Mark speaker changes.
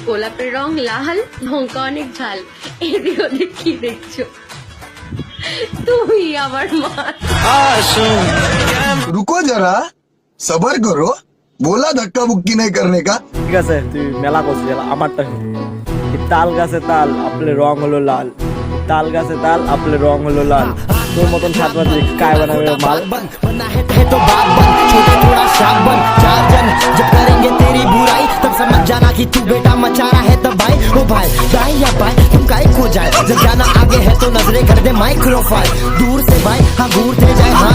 Speaker 1: গোলাপের রং লাল, লঙ্কা অনেক ঝাল। এদিক ওদিক কি দেখছো? তুমি আমার মা।
Speaker 2: रुको जरा सबर करो बोला धक्का बुक्की नहीं करने का।
Speaker 3: ঠিক আছে তুই মেলা করছিস, আমারটা শুন। এই তাল গাছে তাল আপেলের রং হলো লাল, তাল গাছে তাল আপেলের রং হলো লাল। তোর মতন সাত বাজে কায় বানাবে মাল।
Speaker 4: बना है तो बात बन, छोटे थोड़ा शाक बन, चार जन जब करेंगे तेरी बुराई तब समझ जाना कि तू बेटा मचा रहा है तबाही। ओ भाई दाई या भाई तुम काहे खो जाए, जब जाना आगे है तो नजरें कर दे माइक्रोफाइल। दूर से भाई हाँ घूरते जाए हाँ